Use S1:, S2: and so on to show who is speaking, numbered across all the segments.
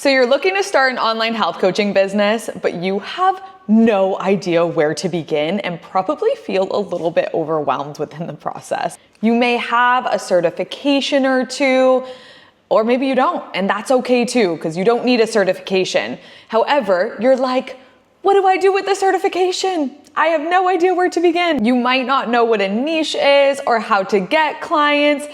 S1: So you're looking to start an online health coaching business, but you have no idea where to begin and probably feel a little bit overwhelmed within the process. You may have a certification or two, or maybe you don't, and that's okay too, because you don't need a certification. However, you're like, what do I do with the certification? I have no idea where to begin. You might not know what a niche is or how to get clients,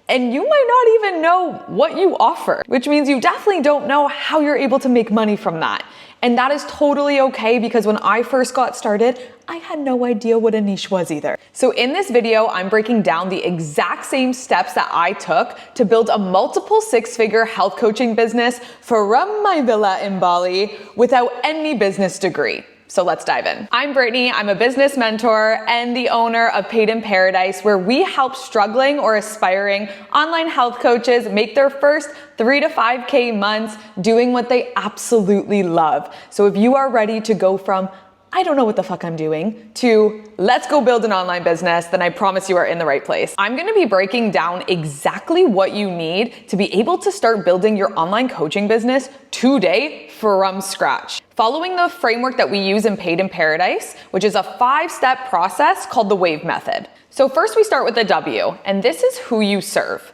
S1: and you might not even know what you offer, which means you definitely don't know how you're able to make money from that. And that is totally okay, because when I first got started, I had no idea what a niche was either. So in this video, I'm breaking down the exact same steps that I took to build a multiple six-figure health coaching business from my villa in Bali without any business degree. So let's dive in. I'm Brittany, I'm a business mentor and the owner of Paid in Paradise, where we help struggling or aspiring online health coaches make their first 3 to 5K months doing what they absolutely love. So if you are ready to go from I don't know what the fuck I'm doing to let's go build an online business, then I promise you are in the right place. I'm gonna be breaking down exactly what you need to be able to start building your online coaching business today from scratch. Following the framework that we use in Paid in Paradise, which is a 5-step process called the WAVEE Method. So first we start with the W, and this is who you serve.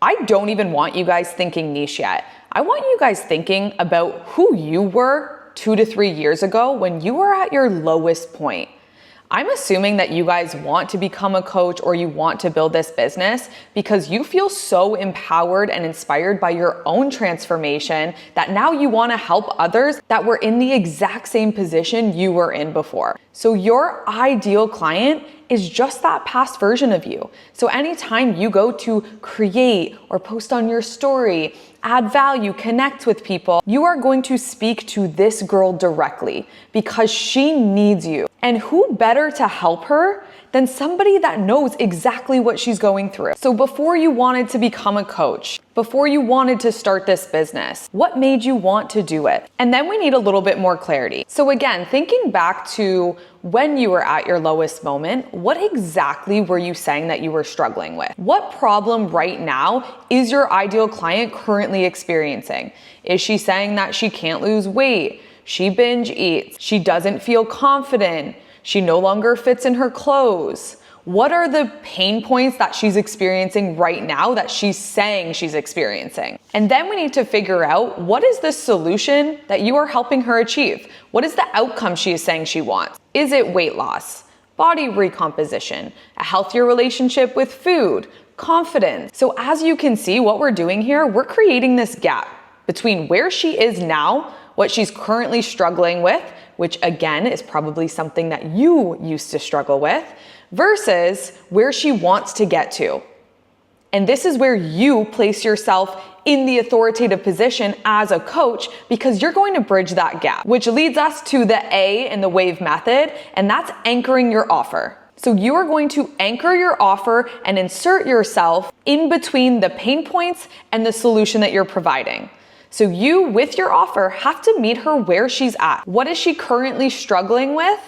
S1: I don't even want you guys thinking niche yet. I want you guys thinking about who you were 2 to 3 years ago when you were at your lowest point. I'm assuming that you guys want to become a coach or you want to build this business because you feel so empowered and inspired by your own transformation that now you want to help others that were in the exact same position you were in before. So your ideal client is just that past version of you. So anytime you go to create or post on your story, add value, connect with people, you are going to speak to this girl directly because she needs you. And who better to help her than somebody that knows exactly what she's going through? So before you wanted to become a coach, before you wanted to start this business, what made you want to do it? And then we need a little bit more clarity. So again, thinking back to when you were at your lowest moment, what exactly were you saying that you were struggling with? What problem right now is your ideal client currently experiencing? Is she saying that she can't lose weight? She binge eats. She doesn't feel confident. She no longer fits in her clothes. What are the pain points that she's experiencing right now that she's saying she's experiencing? And then we need to figure out what is the solution that you are helping her achieve? What is the outcome she is saying she wants? Is it weight loss, body recomposition, a healthier relationship with food, confidence? So as you can see, what we're doing here, we're creating this gap between where she is now, what she's currently struggling with, which again is probably something that you used to struggle with, versus where she wants to get to. And this is where you place yourself in the authoritative position as a coach, because you're going to bridge that gap, which leads us to the A in the WAVEE method, and that's anchoring your offer. So you are going to anchor your offer and insert yourself in between the pain points and the solution that you're providing. So you, with your offer, have to meet her where she's at. What is she currently struggling with?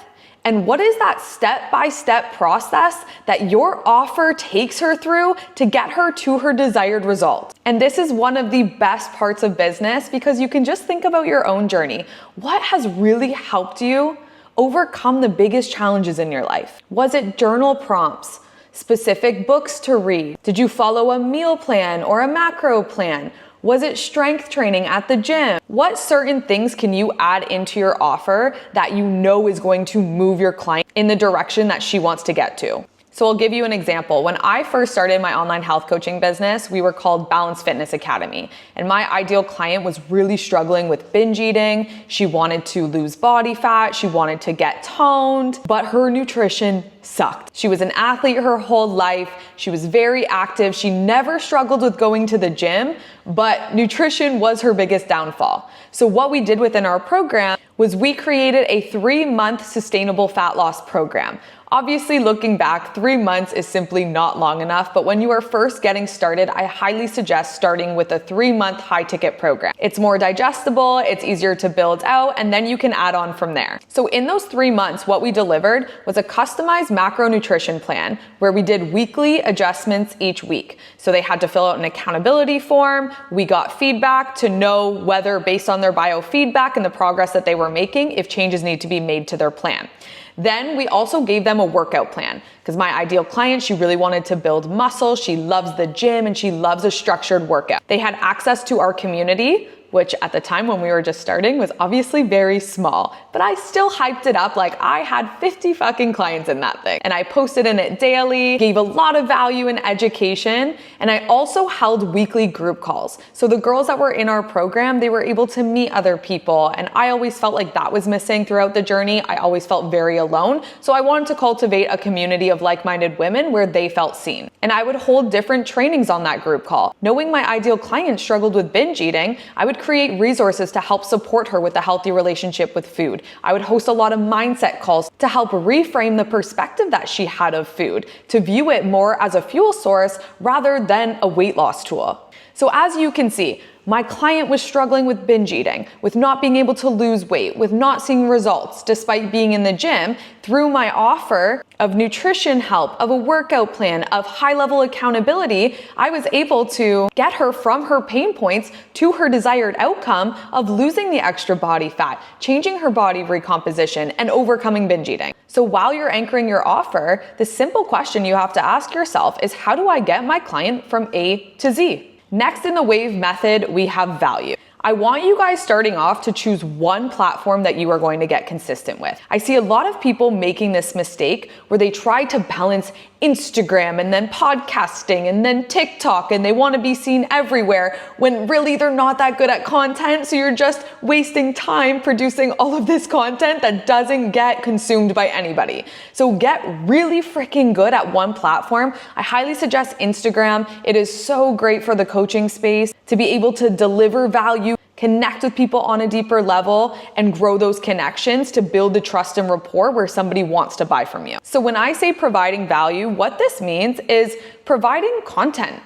S1: And what is that step-by-step process that your offer takes her through to get her to her desired result? And this is one of the best parts of business, because you can just think about your own journey. What has really helped you overcome the biggest challenges in your life? Was it journal prompts? Specific books to read? Did you follow a meal plan or a macro plan? Was it strength training at the gym? What certain things can you add into your offer that you know is going to move your client in the direction that she wants to get to? So I'll give you an example. When I first started my online health coaching business, we were called Balance Fitness Academy. And my ideal client was really struggling with binge eating. She wanted to lose body fat. She wanted to get toned, but her nutrition sucked. She was an athlete her whole life. She was very active. She never struggled with going to the gym, but nutrition was her biggest downfall. So what we did within our program was we created a 3-month sustainable fat loss program. Obviously, looking back, 3 months is simply not long enough, but when you are first getting started, I highly suggest starting with a 3-month high-ticket program. It's more digestible, it's easier to build out, and then you can add on from there. So in those 3 months, what we delivered was a customized macronutrition plan where we did weekly adjustments each week. So they had to fill out an accountability form. We got feedback to know whether, based on their biofeedback and the progress that they were making, if changes need to be made to their plan. Then we also gave them a workout plan because my ideal client, she really wanted to build muscle. She loves the gym and she loves a structured workout. They had access to our community, which at the time when we were just starting was obviously very small, but I still hyped it up like I had 50 fucking clients in that thing. And I posted in it daily, gave a lot of value and education, and I also held weekly group calls. So the girls that were in our program, they were able to meet other people, and I always felt like that was missing throughout the journey. I always felt very alone. So I wanted to cultivate a community of like-minded women where they felt seen. And I would hold different trainings on that group call. Knowing my ideal client struggled with binge eating, I would create resources to help support her with a healthy relationship with food. I would host a lot of mindset calls to help reframe the perspective that she had of food, to view it more as a fuel source rather than a weight loss tool. So as you can see, my client was struggling with binge eating, with not being able to lose weight, with not seeing results despite being in the gym. Through my offer of nutrition help, of a workout plan, of high-level accountability, I was able to get her from her pain points to her desired outcome of losing the extra body fat, changing her body recomposition, and overcoming binge eating. So while you're anchoring your offer, the simple question you have to ask yourself is, how do I get my client from A to Z? Next in the WAVEE method, we have value. I want you guys starting off to choose one platform that you are going to get consistent with. I see a lot of people making this mistake where they try to balance Instagram and then podcasting and then TikTok, and they want to be seen everywhere when really they're not that good at content. So you're just wasting time producing all of this content that doesn't get consumed by anybody. So get really freaking good at one platform. I highly suggest Instagram. It is so great for the coaching space to be able to deliver value, connect with people on a deeper level, and grow those connections to build the trust and rapport where somebody wants to buy from you. So when I say providing value, what this means is providing content.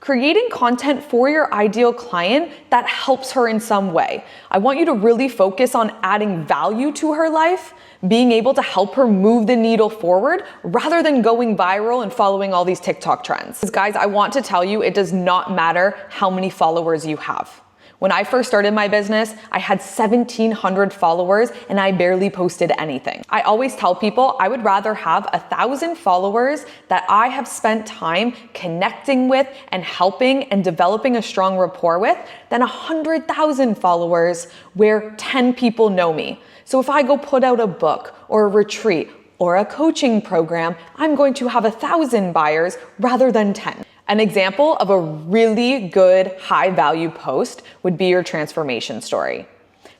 S1: Creating content for your ideal client that helps her in some way. I want you to really focus on adding value to her life, being able to help her move the needle forward rather than going viral and following all these TikTok trends. Because guys, I want to tell you, it does not matter how many followers you have. When I first started my business, I had 1,700 followers and I barely posted anything. I always tell people I would rather have 1,000 followers that I have spent time connecting with and helping and developing a strong rapport with than 100,000 followers where 10 people know me. So if I go put out a book or a retreat or a coaching program, I'm going to have 1,000 buyers rather than 10. An example of a really good high value post would be your transformation story.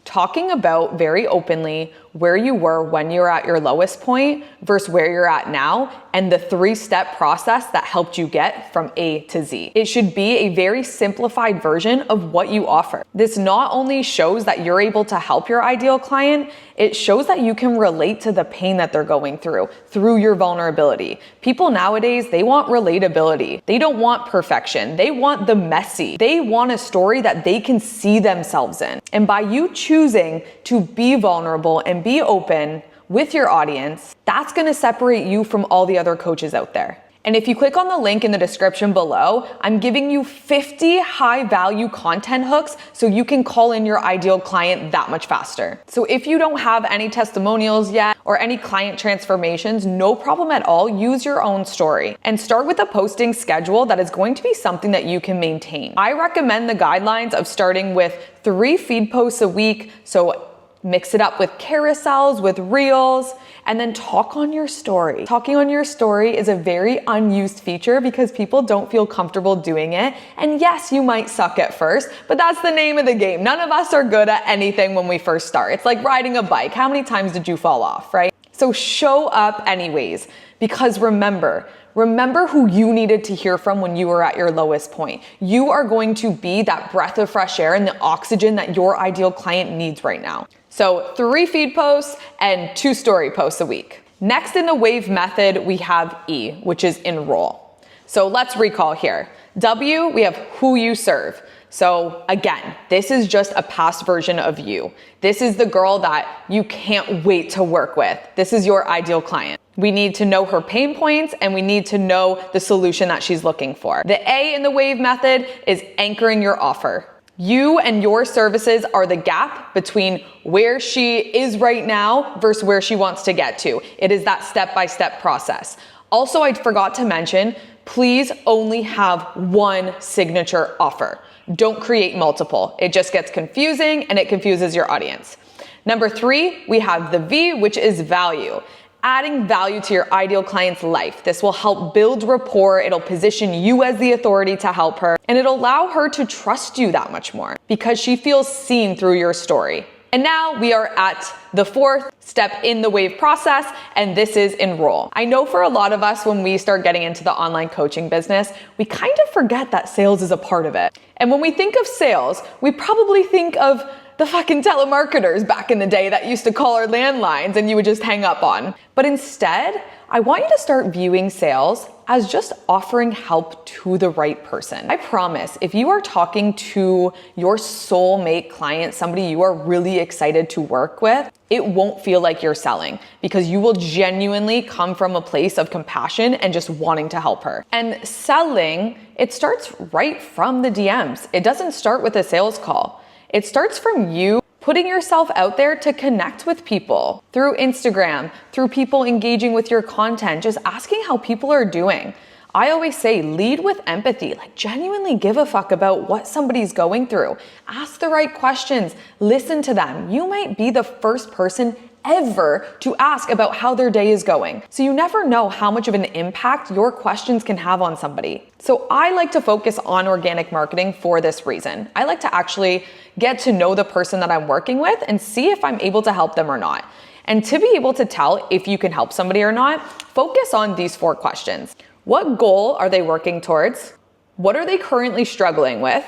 S1: Talking about very openly where you were when you were at your lowest point versus where you're at now, and the 3-step process that helped you get from A to Z. It should be a very simplified version of what you offer. This not only shows that you're able to help your ideal client, it shows that you can relate to the pain that they're going through your vulnerability. People nowadays, they want relatability. They don't want perfection. They want the messy. They want a story that they can see themselves in. And by you choosing to be vulnerable and be open with your audience, that's going to separate you from all the other coaches out there. And if you click on the link in the description below, I'm giving you 50 high value content hooks so you can call in your ideal client that much faster. So if you don't have any testimonials yet or any client transformations, no problem at all. Use your own story and start with a posting schedule that is going to be something that you can maintain. I recommend the guidelines of starting with 3 feed posts a week. So mix it up with carousels, with reels, and then talk on your story. Talking on your story is a very unused feature because people don't feel comfortable doing it. And yes, you might suck at first, but that's the name of the game. None of us are good at anything when we first start. It's like riding a bike. How many times did you fall off, right? So show up anyways, because remember who you needed to hear from when you were at your lowest point. You are going to be that breath of fresh air and the oxygen that your ideal client needs right now. So 3 feed posts and 2 story posts a week. Next in the WAVE method, we have E, which is enroll. So let's recall here. W, we have who you serve. So again, this is just a past version of you. This is the girl that you can't wait to work with. This is your ideal client. We need to know her pain points and we need to know the solution that she's looking for. The A in the WAVE method is anchoring your offer. You and your services are the gap between where she is right now versus where she wants to get to. It is that step-by-step process. Also, I forgot to mention, please only have one signature offer. Don't create multiple. It just gets confusing and it confuses your audience. Number 3, we have the V, which is value. Adding value to your ideal client's life. This will help build rapport. It'll position you as the authority to help her, and it'll allow her to trust you that much more because she feels seen through your story. And now we are at the 4th step in the WAVE process, and this is enroll. I know for a lot of us, when we start getting into the online coaching business, we kind of forget that sales is a part of it. And when we think of sales, we probably think of the fucking telemarketers back in the day that used to call our landlines and you would just hang up on. But instead, I want you to start viewing sales as just offering help to the right person. I promise, if you are talking to your soulmate client, somebody you are really excited to work with, it won't feel like you're selling because you will genuinely come from a place of compassion and just wanting to help her. And selling, it starts right from the DMs. It doesn't start with a sales call. It starts from you putting yourself out there to connect with people through Instagram, through people engaging with your content, just asking how people are doing. I always say lead with empathy, like genuinely give a fuck about what somebody's going through. Ask the right questions, listen to them. You might be the first person ever to ask about how their day is going. So you never know how much of an impact your questions can have on somebody. So I like to focus on organic marketing for this reason. I like to actually get to know the person that I'm working with and see if I'm able to help them or not. And to be able to tell if you can help somebody or not, focus on these 4 questions. What goal are they working towards? What are they currently struggling with?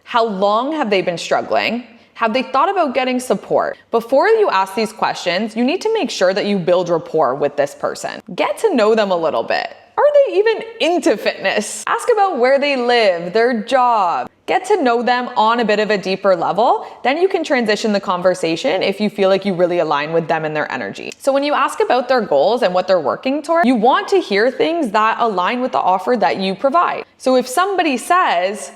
S1: How long have they been struggling? Have they thought about getting support? Before you ask these questions, you need to make sure that you build rapport with this person. Get to know them a little bit. Are they even into fitness? Ask about where they live, their job. Get to know them on a bit of a deeper level. Then you can transition the conversation if you feel like you really align with them and their energy. So when you ask about their goals and what they're working toward, you want to hear things that align with the offer that you provide. So if somebody says,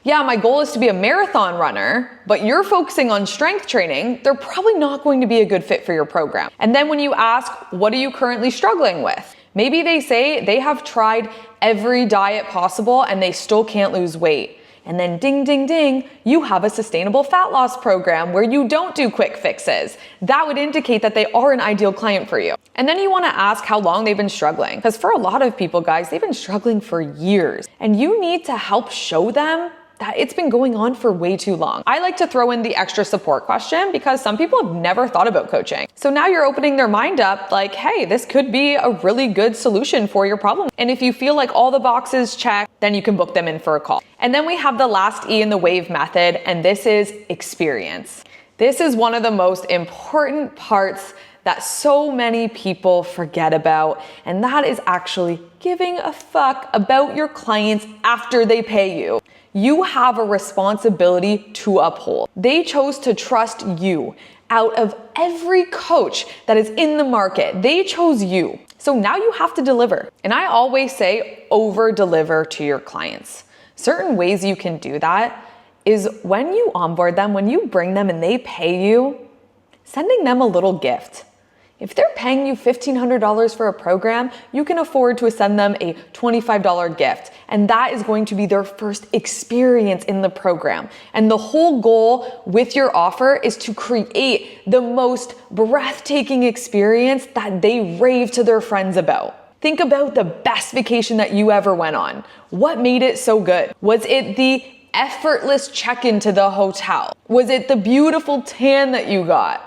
S1: yeah, my goal is to be a marathon runner, but you're focusing on strength training, they're probably not going to be a good fit for your program. And then when you ask, what are you currently struggling with? Maybe they say they have tried every diet possible and they still can't lose weight. And then ding, ding, ding, you have a sustainable fat loss program where you don't do quick fixes. That would indicate that they are an ideal client for you. And then you want to ask how long they've been struggling. Because for a lot of people, guys, they've been struggling for years. And you need to help show them that it's been going on for way too long. I like to throw in the extra support question because some people have never thought about coaching. So now you're opening their mind up like, hey, this could be a really good solution for your problem. And if you feel like all the boxes check, then you can book them in for a call. And then we have the last E in the WAVE method, and this is experience. This is one of the most important parts that so many people forget about, and that is actually giving a fuck about your clients after they pay you. You have a responsibility to uphold. They chose to trust you. Out of every coach that is in the market, they chose you. So now you have to deliver. And I always say over deliver to your clients. Certain ways you can do that is when you onboard them, when you bring them and they pay you, sending them a little gift. If they're paying you $1,500 for a program, you can afford to send them a $25 gift. And that is going to be their first experience in the program. And the whole goal with your offer is to create the most breathtaking experience that they rave to their friends about. Think about the best vacation that you ever went on. What made it so good? Was it the effortless check-in to the hotel? Was it the beautiful tan that you got?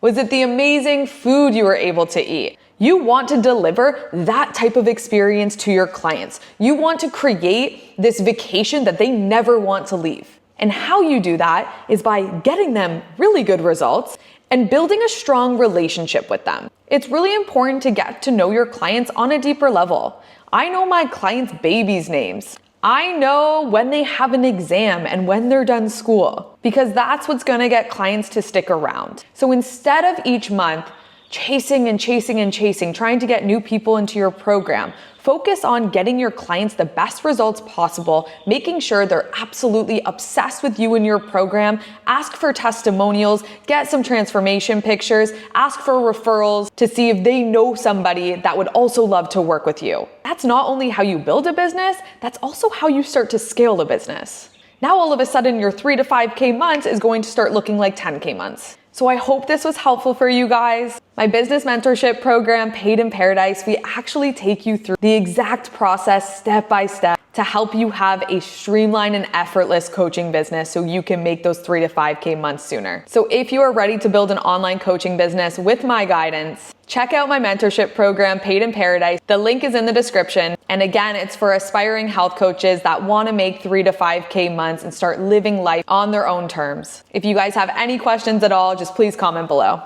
S1: Was it the amazing food you were able to eat? You want to deliver that type of experience to your clients. You want to create this vacation that they never want to leave. And how you do that is by getting them really good results and building a strong relationship with them. It's really important to get to know your clients on a deeper level. I know my clients' babies' names. I know when they have an exam and when they're done school, because that's what's gonna get clients to stick around. So instead of each month chasing and chasing and chasing, trying to get new people into your program, focus on getting your clients the best results possible, making sure they're absolutely obsessed with you and your program. Ask for testimonials, get some transformation pictures, ask for referrals to see if they know somebody that would also love to work with you. That's not only how you build a business, that's also how you start to scale a business. Now all of a sudden your 3 to 5K months is going to start looking like 10K months. So I hope this was helpful for you guys. My business mentorship program, Paid in Paradise, we actually take you through the exact process step by step to help you have a streamlined and effortless coaching business so you can make those 3 to 5K months sooner. So if you are ready to build an online coaching business with my guidance, check out my mentorship program, Paid in Paradise. The link is in the description. And again, it's for aspiring health coaches that want to make 3 to 5K months and start living life on their own terms. If you guys have any questions at all, just please comment below.